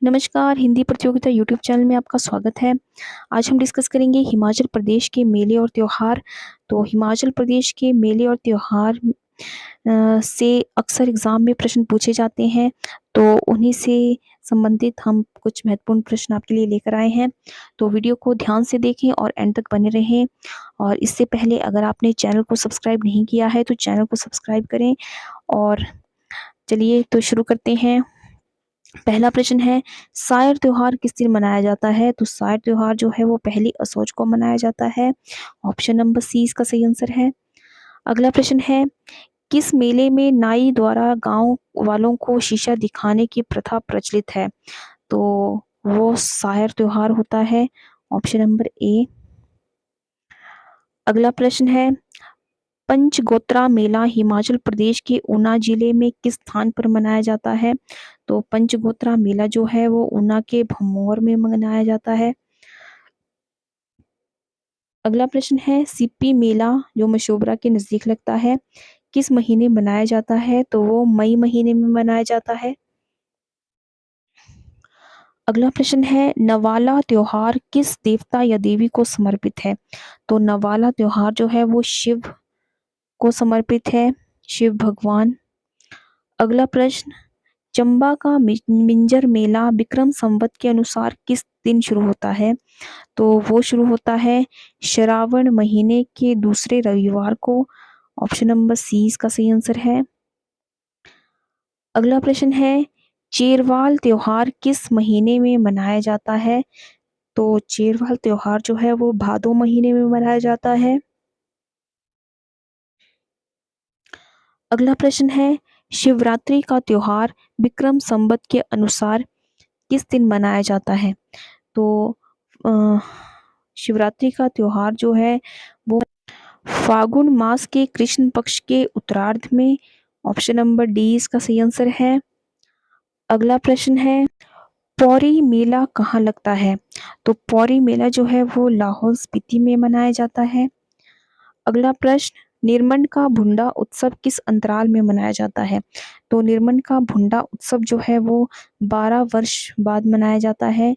नमस्कार, हिंदी प्रतियोगिता YouTube channel में आपका स्वागत है। आज हम डिस्कस करेंगे हिमाचल प्रदेश के मेले और त्योहार। तो हिमाचल प्रदेश के मेले और त्योहार से अक्सर एग्ज़ाम में प्रश्न पूछे जाते हैं, तो उन्हीं से संबंधित हम कुछ महत्वपूर्ण प्रश्न आपके लिए लेकर आए हैं। तो वीडियो को ध्यान से देखें और एंड तक बने रहें। और इससे पहले अगर आपने चैनल को सब्सक्राइब नहीं किया है, तो चैनल को सब्सक्राइब करें। और चलिए तो शुरू करते हैं। पहला प्रश्न है, सायर त्योहार किस दिन मनाया जाता है? तो सायर त्योहार जो है वो पहली असोज को मनाया जाता है। ऑप्शन नंबर सी इसका सही आंसर है। अगला प्रश्न है, किस मेले में नाई द्वारा गांव वालों को शीशा दिखाने की प्रथा प्रचलित है? तो वो सायर त्योहार होता है। Option number A. अगला प्रश्न है, पंचगोत्रा मेला हिमाचल प्रदेश के ऊना जिले में किस स्थान पर मनाया जाता है? तो पंचगोत्रा मेला जो है वो ऊना के भमोर में मनाया जाता है। अगला प्रश्न है, सिप्पी मेला जो मशोबरा के नजदीक लगता है, किस महीने मनाया जाता है? तो वो मई महीने में मनाया जाता है। अगला प्रश्न है, नवाला त्योहार किस देवता या देवी को समर्पित है? तो नवाला त्योहार जो है वो शिव को समर्पित है, शिव भगवान। अगला प्रश्न, चंबा का मिंजर मेला विक्रम संवत के अनुसार किस दिन शुरू होता है? तो वो शुरू होता है श्रावण महीने के दूसरे रविवार को। ऑप्शन नंबर सी इसका सही आंसर है। अगला प्रश्न है, चेरवाल त्योहार किस महीने में मनाया जाता है? तो चेरवाल त्योहार जो है वो भादो महीने में मनाया जाता है। अगला प्रश्न है, शिवरात्रि का त्योहार विक्रम संवत के अनुसार किस दिन मनाया जाता है? तो अ, शिवरात्रि का त्योहार जो है वो फागुन मास के कृष्ण पक्ष के उत्तरार्ध में। ऑप्शन नंबर डी इसका सही आंसर है। अगला प्रश्न है, पौरी मेला कहाँ लगता है? तो पौरी मेला जो है वो लाहौल स्पीति में मनाया जाता है। अगला प्रश्न, निरमंड का भुंडा उत्सव किस अंतराल में मनाया जाता है? तो निरमंड का भुंडा उत्सव जो है वो 12 वर्ष बाद मनाया जाता है।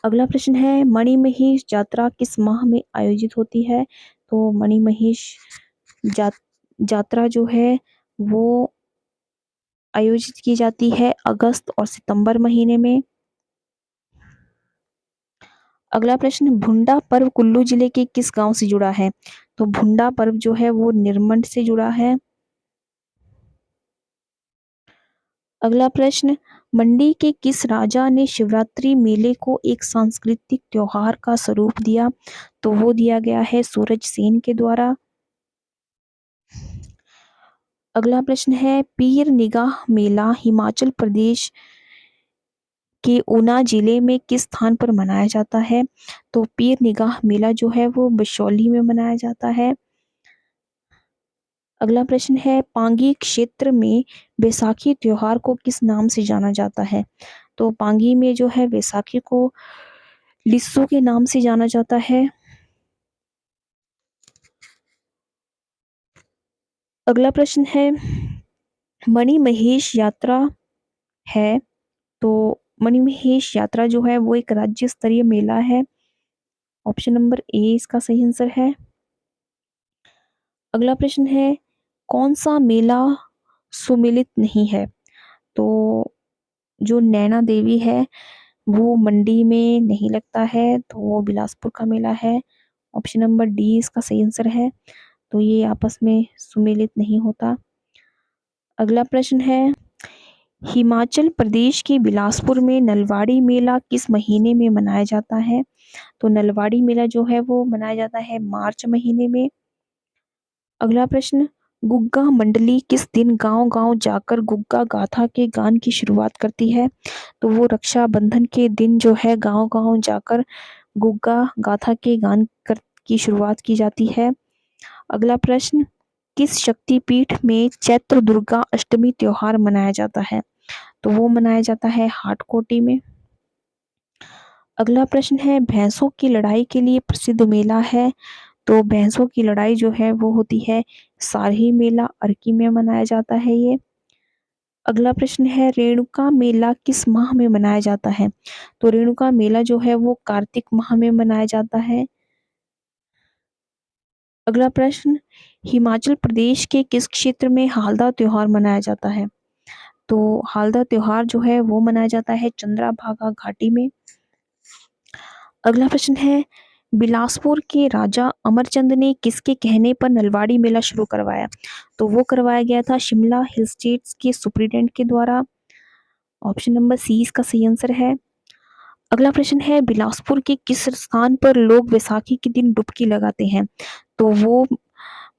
अगला प्रश्न है, मणिमहेश यात्रा किस माह में आयोजित होती है? तो मणिमहेश जा, यात्रा जो है वो आयोजित की जाती है अगस्त और सितंबर महीने में। अगला प्रश्न, भुंडा पर्व कुल्लू जिले के किस गांव से जुड़ा है? तो भुंडा पर्व जो है वो निरमंड से जुड़ा है। अगला प्रश्न, मंडी के किस राजा ने शिवरात्रि मेले को एक सांस्कृतिक त्योहार का स्वरूप दिया? तो वो दिया गया है सूरज सेन के द्वारा। अगला प्रश्न है, पीर निगाह मेला हिमाचल प्रदेश के ऊना जिले में किस स्थान पर मनाया जाता है? तो पीर निगाह मेला जो है वो बशौली में मनाया जाता है। अगला प्रश्न है, पांगी क्षेत्र में बैसाखी त्योहार को किस नाम से जाना जाता है? तो पांगी में जो है बैसाखी को लिस्सू के नाम से जाना जाता है। अगला प्रश्न है, मणिमहेश यात्रा है, तो मणिमहेश यात्रा जो है वो एक राज्य स्तरीय मेला है। ऑप्शन नंबर ए इसका सही आंसर है। अगला प्रश्न है, कौन सा मेला सुमिलित नहीं है? तो जो नैना देवी है वो मंडी में नहीं लगता है, तो वो बिलासपुर का मेला है। ऑप्शन नंबर डी इसका सही आंसर है। तो ये आपस में सुमेलित नहीं होता। अगला प्रश्न है, हिमाचल प्रदेश के बिलासपुर में नलवाड़ी मेला किस महीने में मनाया जाता है? तो नलवाड़ी मेला जो है वो मनाया जाता है मार्च महीने में। अगला प्रश्न, गुग्गा मंडली किस दिन गांव-गांव जाकर गुग्गा गाथा के गान की शुरुआत करती है? तो वो रक्षाबंधन के दिन जो है गांव-गांव जाकर गुग्गा गाथा के गान कर की शुरुआत की जाती है। अगला प्रश्न, किस शक्तिपीठ में चैत्र दुर्गा अष्टमी त्योहार मनाया जाता है? तो वो मनाया जाता है हाटकोटी में। अगला प्रश्न है, भैंसों की लड़ाई के लिए प्रसिद्ध मेला है, तो भैंसों की लड़ाई जो है वो होती है सारही मेला, अर्की में मनाया जाता है ये। अगला प्रश्न है रेणुका मेला किस माह में मनाया जाता है? तो रेणुका मेला जो है वो कार्तिक माह में मनाया जाता है। अगला प्रश्न हिमाचल प्रदेश के किस क्षेत्र में हालदा त्योहार मनाया जाता है? तो हालदा त्योहार जो है वो मनाया जाता है चंद्रभागा घाटी में। अगला प्रश्न है बिलासपुर के राजा अमरचंद ने किसके कहने पर नलवाड़ी मेला शुरू करवाया? तो वो करवाया गया था शिमला हिल स्टेट्स के सुप्रीटेंडेंट के द्वारा। ऑप्शन नंबर सी इसका सही आंसर है। अगला प्रश्न है बिलासपुर के किस स्थान पर लोग बैसाखी के दिन डुबकी लगाते हैं? तो वो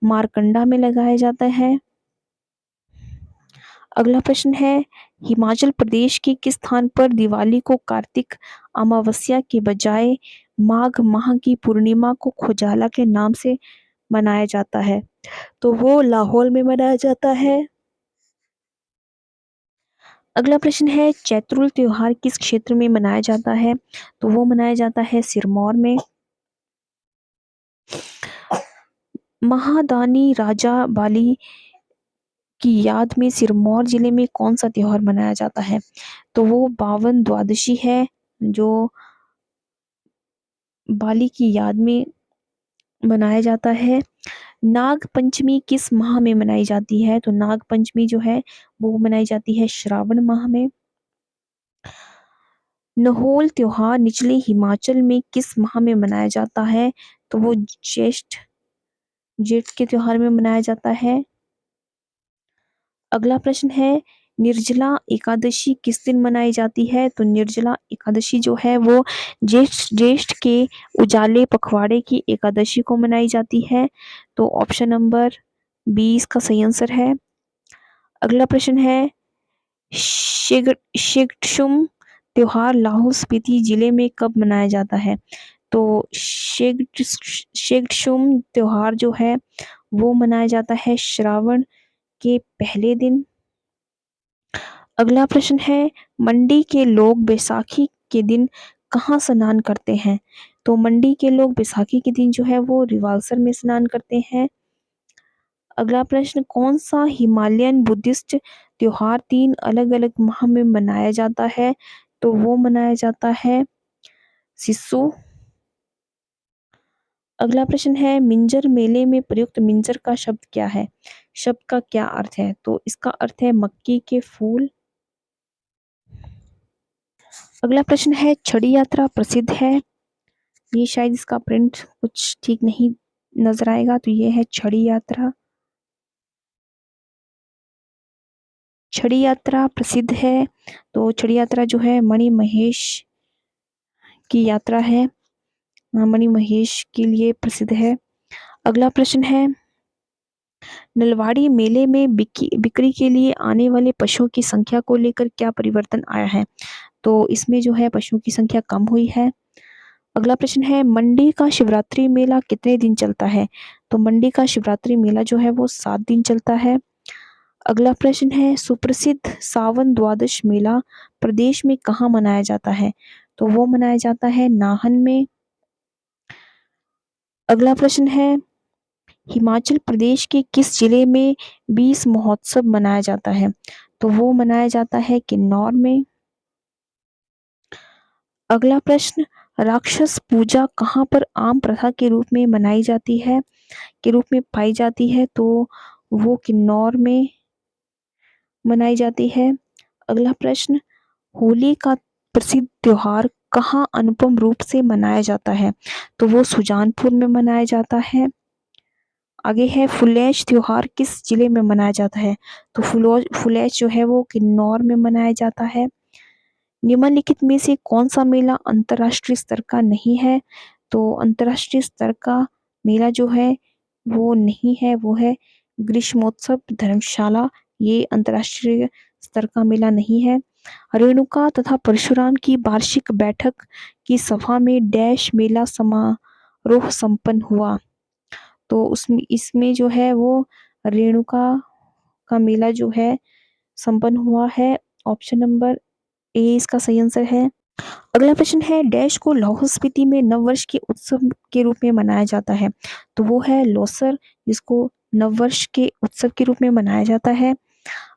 मारकंडा में लगाया जाता है। अगला प्रश्न है हिमाचल प्रदेश के किस स्थान पर दिवाली को कार्तिक अमावस्या के बजाय माघ माह की पूर्णिमा को खोजाला के नाम से मनाया जाता है? तो वो लाहौल में मनाया जाता है। अगला प्रश्न है चैत्रुल त्योहार किस क्षेत्र में मनाया जाता है? तो वो मनाया जाता है सिरमौर में। महादानी राजा बाली की याद में सिरमौर जिले में कौन सा त्योहार मनाया जाता है? तो वो बावन द्वादशी है जो बाली की याद में मनाया जाता है। नाग पंचमी किस माह में मनाई जाती है? तो नाग पंचमी जो है वो मनाई जाती है श्रावण माह में। नहोल त्योहार निचले हिमाचल में किस माह में मनाया जाता है? तो वो ज्येष्ठ जेठ के त्योहार में मनाया जाता है। अगला प्रश्न है निर्जला एकादशी किस दिन मनाई जाती है? तो निर्जला एकादशी जो है वो ज्येष्ठ ज्येष्ठ के उजाले पखवाड़े की एकादशी को मनाई जाती है। तो ऑप्शन नंबर 20 का सही आंसर है। अगला प्रश्न है शिग्शुम त्योहार लाहौल स्पीति जिले में कब मनाया जाता है? तो शिग्शुम त्योहार जो है वो मनाया जाता है श्रावण के पहले दिन। अगला प्रश्न है मंडी के लोग बैसाखी के दिन कहाँ स्नान करते हैं? तो मंडी के लोग बैसाखी के दिन जो है वो रिवाल्सर में स्नान करते हैं। अगला प्रश्न कौन सा हिमालयन बुद्धिस्ट त्योहार 3 अलग-अलग माह में मनाया जाता है? तो वो मनाया जाता है सिस्सू। अगला प्रश्न है मिंजर मेले में प्रयुक्त मिंजर का शब्द क्या है? शब्द का क्या अर्थ है? तो इसका अर्थ है मक्के के फूल। अगला प्रश्न है छड़ी यात्रा प्रसिद्ध है। ये शायद इसका प्रिंट कुछ ठीक नहीं नजर आएगा तो ये है छड़ी यात्रा। छड़ी यात्रा प्रसिद्ध है तो छड़ी यात्रा जो है मणि महेश की यात्रा है। मणि महेश के लिए प्रसिद्ध है। अगला प्रश्न है नलवाड़ी मेले में बिक्री के लिए आने वाले पशुओं की संख्या को लेकर क्या परिवर्तन आया है? तो इसमें जो है पशुओं की संख्या कम हुई है। अगला प्रश्न है मंडी का शिवरात्रि मेला कितने दिन चलता है? तो मंडी का शिवरात्रि मेला जो है वो 7 दिन चलता है। अगला प्रश्न है सुप्रसिद्ध सावन द्वादश मेला प्रदेश में कहाँ मनाया जाता है? तो वो मनाया जाता है नाहन में। अगला प्रश्न है हिमाचल प्रदेश के किस जिले में 20 महोत्सव मनाया जाता है? तो वो मनाया जाता है किन्नौर में। अगला प्रश्न राक्षस पूजा कहाँ पर आम प्रथा के रूप में मनाई जाती है के रूप में पाई जाती है? तो वो किन्नौर में मनाई जाती है। अगला प्रश्न होली का प्रसिद्ध त्योहार कहाँ अनुपम रूप से मनाया जाता है? तो वो सुजानपुर में मनाया जाता है। आगे है फुलेश त्योहार किस जिले में मनाया जाता है? तो फुलेश जो है वो किन्नौर में मनाया जाता है। निम्नलिखित में से कौन सा मेला अंतर्राष्ट्रीय स्तर का नहीं है? तो अंतर्राष्ट्रीय स्तर का मेला जो है वो नहीं है, वो है ग्रीष्मोत्सव धर्मशाला। ये अंतर्राष्ट्रीय स्तर का मेला नहीं है। रेणुका तथा परशुराम की वार्षिक बैठक की सभा में डैश मेला समारोह संपन्न हुआ। तो उसमें इसमें जो है वो रेणुका का मेला जो है संपन्न हुआ है। ऑप्शन नंबर ए इसका सही आंसर है। अगला प्रश्न है डैश को लाहौल स्पीति में नववर्ष के उत्सव के रूप में मनाया जाता है? तो वो है लोसर जिसको नववर्ष के उत्सव के रूप में मनाया जाता है।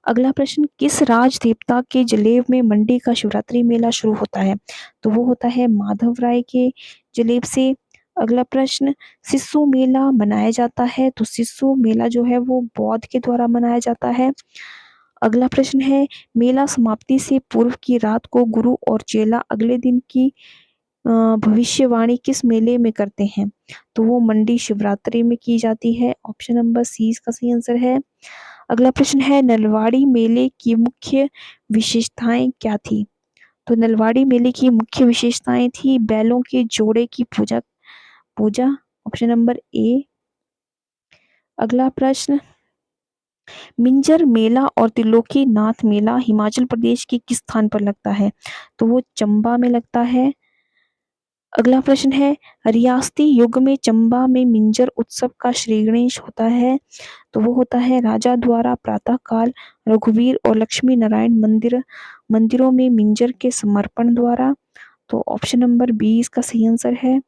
अगला प्रश्न, किस राज देवता के जलेब में मंडी का शिवरात्रि मेला शुरू होता है? तो वो होता है माधव राय के जलेब से। अगला प्रश्न, सिस्सु मेला मनाया जाता है, तो सिस्सु मेला जो है वो बौद्ध के द्वारा मनाया जाता है। अगला प्रश्न है, मेला समाप्ति से पूर्व की रात को गुरु और चेला अगले दिन की भविष्यवाणी किस मेले में करते हैं? तो वो मंडी शिवरात्रि में की जाती है। ऑप्शन नंबर सी इसका सही आंसर है। अगला प्रश्न है, नलवाड़ी मेले की मुख्य विशेषताएं क्या थी? तो नलवाड़ी मेले की मुख्य विशेषताएं थी बैलों के जोड़े की पूजा पूजा ऑप्शन नंबर ए। अगला प्रश्न, मिंजर मेला और त्रिलोकी नाथ मेला हिमाचल प्रदेश के किस स्थान पर लगता है? तो वो चंबा में लगता है। अगला प्रश्न है, रियासती युग में चंबा में मिंजर उत्सव का श्री गणेश होता है, तो वो होता है राजा द्वारा प्रातः काल रघुवीर और लक्ष्मी नारायण मंदिरों में मिंजर के समर्पण द्वारा। तो ऑप्शन नंबर बी इसका सही आंसर है।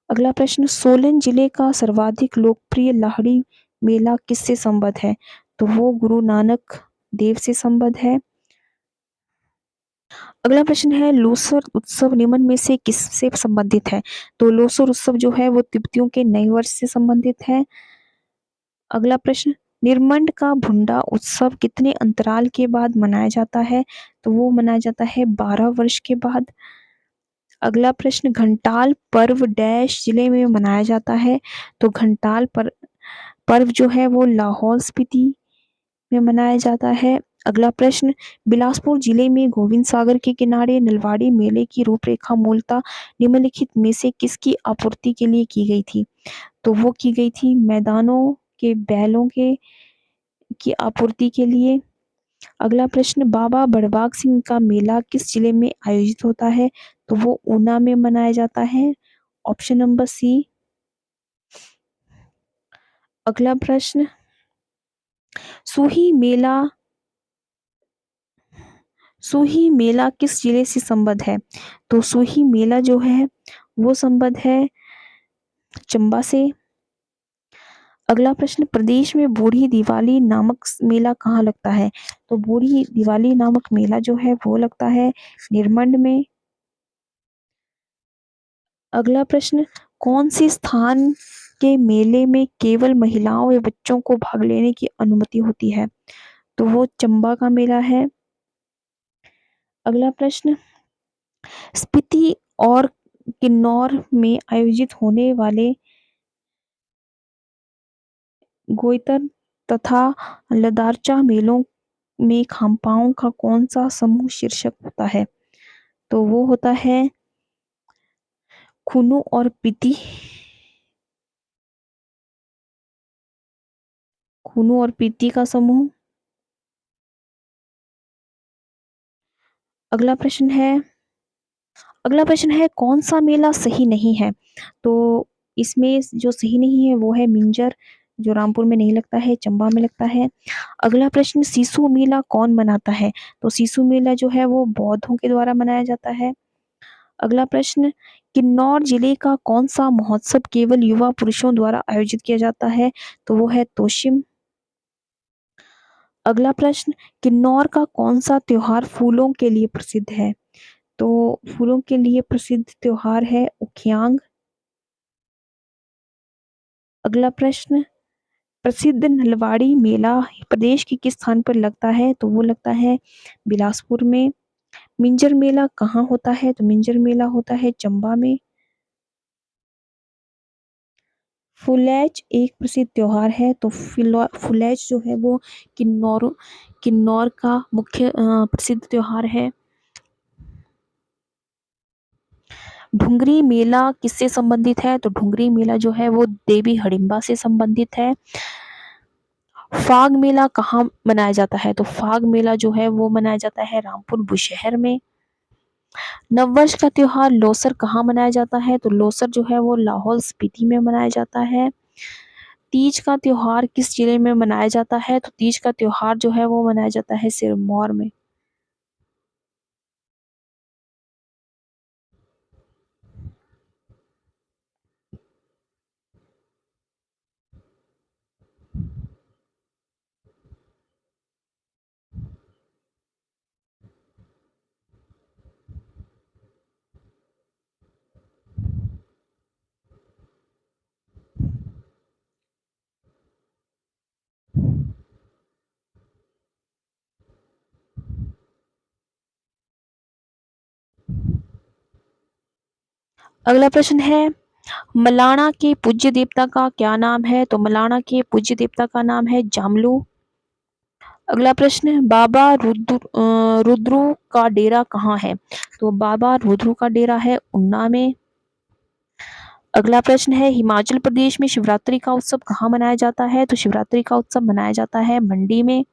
अगला प्रश्न, सोलन जिले का सर्वाधिक लोकप्रिय लाहड़ी मेला किससे संबद्ध है? तो वो गुरु नानक देव से संबद्ध है। अगला प्रश्न है, लोसर उत्सव निम्न में से किससे संबंधित है? तो लोसर उत्सव जो है वो तिब्बतियों के नए वर्ष से संबंधित है। अगला प्रश्न, निरमंड का भुंडा उत्सव कितने अंतराल के बाद मनाया जाता है? तो वो मनाया जाता है 12 वर्ष के बाद। अगला प्रश्न, घंटाल पर्व डैश जिले में मनाया जाता है? तो पर्व जो है वो लाहौल स्पीति में मनाया जाता है। अगला प्रश्न, बिलासपुर जिले में गोविंद सागर के किनारे नलवाड़ी मेले की रूपरेखा मूलतः निम्नलिखित में से किसकी आपूर्ति के लिए की गई थी? तो वो की गई थी मैदानों के बैलों के की आपूर्ति के लिए। अगला प्रश्न, बाबा बड़बाग सिंह का मेला किस जिले में आयोजित होता है? तो वो ऊना में मनाया जाता है। Option number C. अगला प्रश्न, सूही मेला सूही मेला किस जिले से संबद्ध है? तो सूही मेला जो है वो संबद्ध है चंबा से। अगला प्रश्न, प्रदेश में बूढ़ी दिवाली नामक मेला कहाँ लगता है? तो बूढ़ी दिवाली नामक मेला जो है वो लगता है निरमंड में। अगला प्रश्न, कौन से स्थान के मेले में केवल महिलाओं या बच्चों को भाग लेने की अनुमति होती है? तो वो चंबा का मेला है। अगला प्रश्न, स्पीति और किन्नौर में आयोजित होने वाले गोइतर तथा लदारचा मेलों में खाम्पाओं का कौन सा समूह शीर्षक होता है? तो वो होता है खुनु और पीति। खुनु और पीति का समूह। अगला प्रश्न है अगला प्रश्न है, कौन सा मेला सही नहीं है? तो इसमें जो सही नहीं है वो है मिंजर, जो रामपुर में नहीं लगता है, चंबा में लगता है। अगला प्रश्न, सिसु मेला कौन मनाता है? तो सिसु मेला जो है वो बौद्धों के द्वारा मनाया जाता है। अगला प्रश्न, किन्नौर जिले का कौन सा महोत्सव केवल युवा पुरुषों द्वारा आयोजित किया जाता है? तो वो है तोशिम। अगला प्रश्न, किन्नौर का कौन सा त्योहार फूलों के लिए प्रसिद्ध है? तो फूलों के लिए प्रसिद्ध त्योहार है उखियांग। अगला प्रश्न, प्रसिद्ध नलवाड़ी मेला प्रदेश के किस स्थान पर लगता है? तो वो लगता है बिलासपुर में। मिंजर मेला कहाँ होता है? तो मिंजर मेला होता है चंबा में। फुलेज एक प्रसिद्ध त्योहार है, तो फुलेज जो है वो किन्नौर किन्नौर का मुख्य प्रसिद्ध त्योहार है। ढुंगरी मेला किससे संबंधित है? तो ढुंगरी मेला जो है वो देवी हडिम्बा से संबंधित है। फाग मेला कहाँ मनाया जाता है? तो फाग मेला जो है वो मनाया जाता है रामपुर बुशहर में। नववर्ष का त्योहार लोसर कहाँ मनाया जाता है? तो लोसर जो है वो लाहौल स्पीति में मनाया जाता है। तीज का त्योहार किस जिले में मनाया जाता है? तो तीज का त्योहार जो है वो मनाया जाता है सिरमौर में। अगला प्रश्न है, मलाना के पूज्य देवता का क्या नाम है? तो मलाना के पूज्य देवता का नाम है जामलू। अगला प्रश्न है, बाबा रुद्रु का डेरा कहाँ है? तो बाबा रुद्रु का डेरा है उन्ना में। अगला प्रश्न है, हिमाचल प्रदेश में शिवरात्रि का उत्सव कहाँ मनाया जाता है? तो शिवरात्रि का उत्सव मनाया जाता है मंडी में।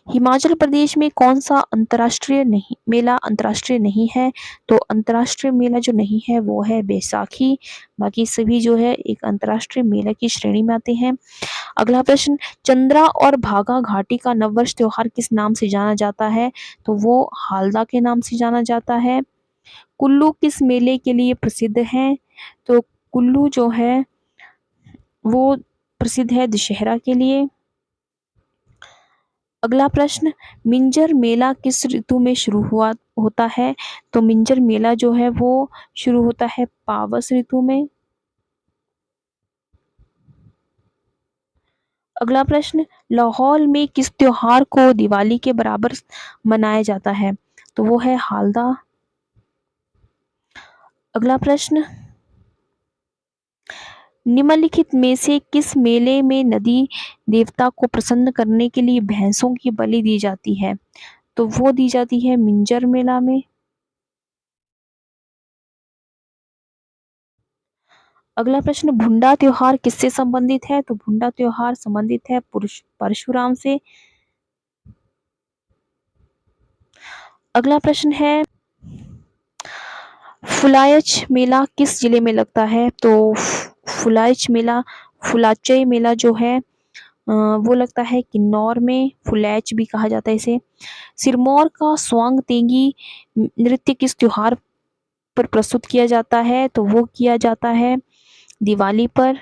हिमाचल प्रदेश में कौन सा अंतर्राष्ट्रीय नहीं है? तो अंतर्राष्ट्रीय मेला जो नहीं है वो है बैसाखी। बाकी सभी जो है एक अंतर्राष्ट्रीय मेला की श्रेणी में आते हैं। अगला प्रश्न, चंद्रा और भागा घाटी का नववर्ष त्योहार किस नाम से जाना जाता है? तो वो हालदा के नाम से जाना जाता है। कुल्लू किस मेले के लिए प्रसिद्ध है? तो कुल्लू जो है वो प्रसिद्ध है दशहरा के लिए। अगला प्रश्न, मिंजर मेला किस ऋतु में शुरू हुआ होता है? तो मिंजर मेला जो है वो शुरू होता है पावस ऋतु में। अगला प्रश्न, लाहौल में किस त्योहार को दिवाली के बराबर मनाया जाता है? तो वो है हालदा। अगला प्रश्न, निम्नलिखित में से किस मेले में नदी देवता को प्रसन्न करने के लिए भैंसों की बलि दी जाती है? तो वो दी जाती है मिंजर मेला में। अगला प्रश्न, भुंडा त्योहार किससे संबंधित है? तो भुंडा त्योहार संबंधित है परशुराम से। अगला प्रश्न है, फुलायच मेला किस जिले में लगता है? तो फुलायच मेला फुलाचय मेला जो है वो लगता है किन्नौर में। फुलैच भी कहा जाता है इसे। सिरमौर का स्वांग तेंगी नृत्य किस त्योहार पर प्रस्तुत किया जाता है? तो वो किया जाता है दिवाली पर।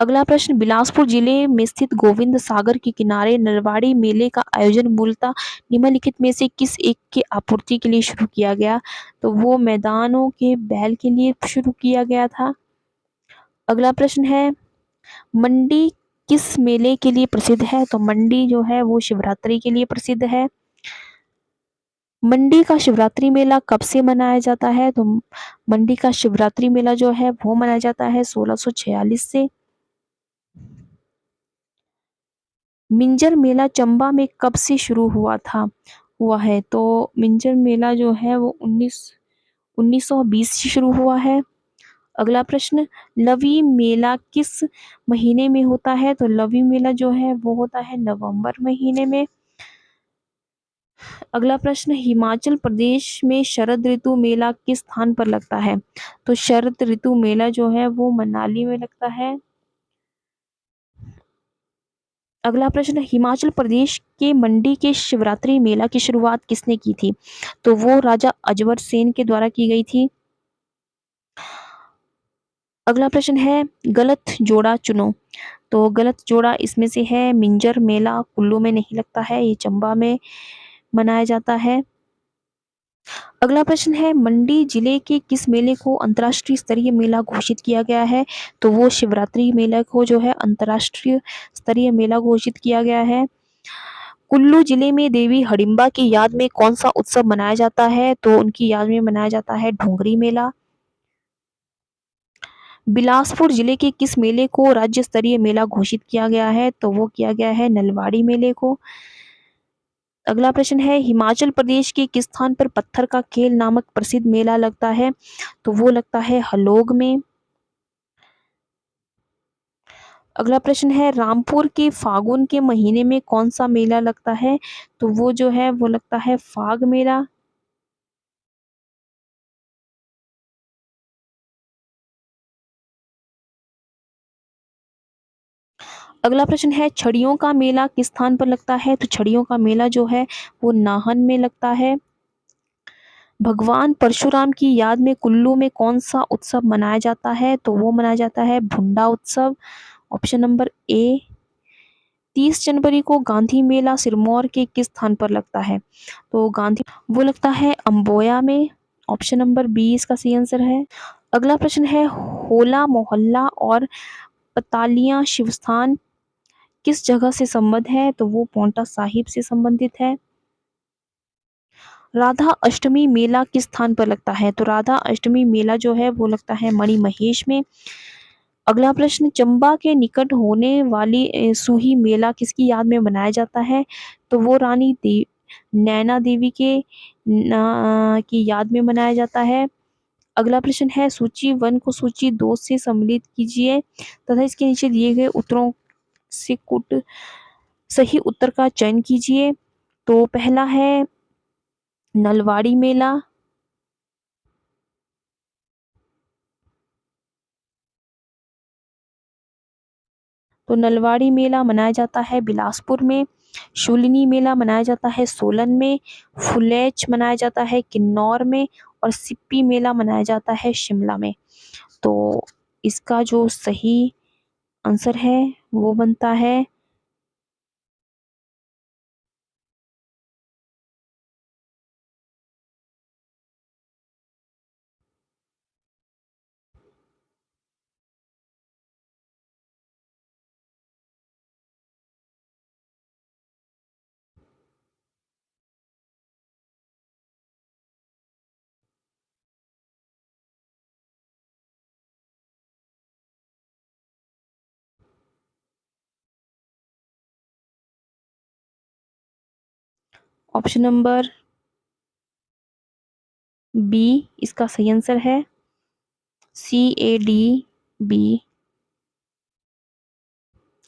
अगला प्रश्न, बिलासपुर जिले में स्थित गोविंद सागर के किनारे नलवाड़ी मेले का आयोजन मूलतः निम्नलिखित में से किस एक के आपूर्ति के लिए शुरू किया गया? तो वो मैदानों के बैल के लिए शुरू किया गया था। अगला प्रश्न है, मंडी किस मेले के लिए प्रसिद्ध है? तो मंडी जो है वो शिवरात्रि के लिए प्रसिद्ध है। मंडी का शिवरात्रि मेला कब से मनाया जाता है? तो मंडी का शिवरात्रि मेला जो है वो मनाया जाता है 1646 से। मिंजर मेला चंबा में कब से शुरू हुआ है? तो मिंजर मेला जो है वो 1920 से शुरू हुआ है। अगला प्रश्न, लवी मेला किस महीने में होता है? तो लवी मेला जो है वो होता है नवंबर महीने में। अगला प्रश्न, हिमाचल प्रदेश में शरद ऋतु मेला किस स्थान पर लगता है? तो शरद ऋतु मेला जो है वो मनाली में लगता है। अगला प्रश्न, हिमाचल प्रदेश के मंडी के शिवरात्रि मेला की शुरुआत किसने की थी? तो वो राजा अजवर सेन के द्वारा की गई थी। अगला प्रश्न है, गलत जोड़ा चुनो। तो गलत जोड़ा इसमें से है मिंजर मेला कुल्लू में नहीं लगता है, ये चंबा में मनाया जाता है। अगला प्रश्न है, मंडी जिले के किस मेले को अंतर्राष्ट्रीय स्तरीय मेला घोषित किया गया है? तो वो शिवरात्रि मेला को जो है अंतर्राष्ट्रीय स्तरीय मेला घोषित किया गया है। कुल्लू जिले में देवी हडिम्बा की याद में कौन सा उत्सव मनाया जाता है? तो उनकी याद में मनाया जाता है ढोंगरी मेला। बिलासपुर जिले के किस मेले को राज्य स्तरीय मेला घोषित किया गया है? तो वो किया गया है नलवाड़ी मेले को। अगला प्रश्न है, हिमाचल प्रदेश के किस स्थान पर पत्थर का खेल नामक प्रसिद्ध मेला लगता है? तो वो लगता है हलोग में। अगला प्रश्न है, रामपुर के फागुन के महीने में कौन सा मेला लगता है? तो वो जो है वो लगता है फाग मेला। अगला प्रश्न है, छड़ियों का मेला किस स्थान पर लगता है? तो छड़ियों का मेला जो है वो नाहन में लगता है। भगवान परशुराम की याद में कुल्लू में कौन सा उत्सव मनाया जाता है? तो वो मनाया जाता है भुंडा उत्सव। Option number A. 30 जनवरी को गांधी मेला सिरमौर के किस स्थान पर लगता है? तो गांधी वो लगता है अम्बोया में। ऑप्शन नंबर बी इसका सही आंसर है। अगला प्रश्न है, होला मोहल्ला और पतालियां शिवस्थान किस जगह से संबद्ध है? तो वो पौंटा साहिब से संबंधित है। राधा अष्टमी मेला किस स्थान पर लगता है? तो राधा अष्टमी मेला जो है वो लगता है मणिमहेश में। अगला प्रश्न, चंबा के निकट होने वाली सूही मेला किसकी याद में मनाया जाता है? तो वो रानी नैना देवी के की याद में मनाया जाता है। अगला प्रश्न है, सूची 1 को सूची 2 से सम्मिलित कीजिए तथा इसके नीचे दिए गए उत्तरों से कुछ सही उत्तर का चयन कीजिए। तो पहला है नलवाड़ी मेला। तो नलवाड़ी मेला मनाया जाता है बिलासपुर में। शूलिनी मेला मनाया जाता है सोलन में। फुलेच मनाया जाता है किन्नौर में। और सिप्पी मेला मनाया जाता है शिमला में। तो इसका जो सही आंसर है वो बनता है ऑप्शन नंबर बी इसका सही आंसर है। CADB।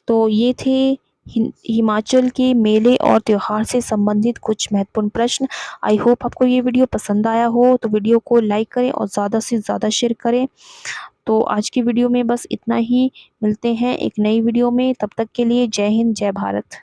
तो ये थे हिमाचल के मेले और त्योहार से संबंधित कुछ महत्वपूर्ण प्रश्न। आई होप आपको ये वीडियो पसंद आया हो, तो वीडियो को लाइक करें और ज़्यादा से ज़्यादा शेयर करें। तो आज की वीडियो में बस इतना ही। मिलते हैं एक नई वीडियो में, तब तक के लिए जय हिंद, जय भारत।